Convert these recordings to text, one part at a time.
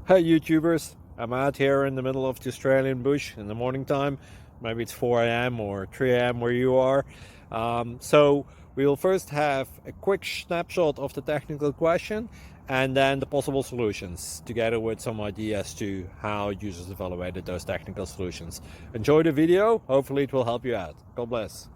Hey YouTubers, I'm out here in the middle of the Australian bush in the morning time. Maybe it's 4 a.m. or 3 a.m. where you are. So we'll first have a quick snapshot of the technical question and then the possible solutions, together with some ideas to how users evaluated those technical solutions. Enjoy the video, hopefully it will help you out. God bless.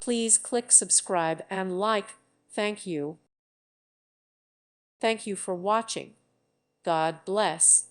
Please click subscribe and like. Thank you. Thank you for watching. God bless.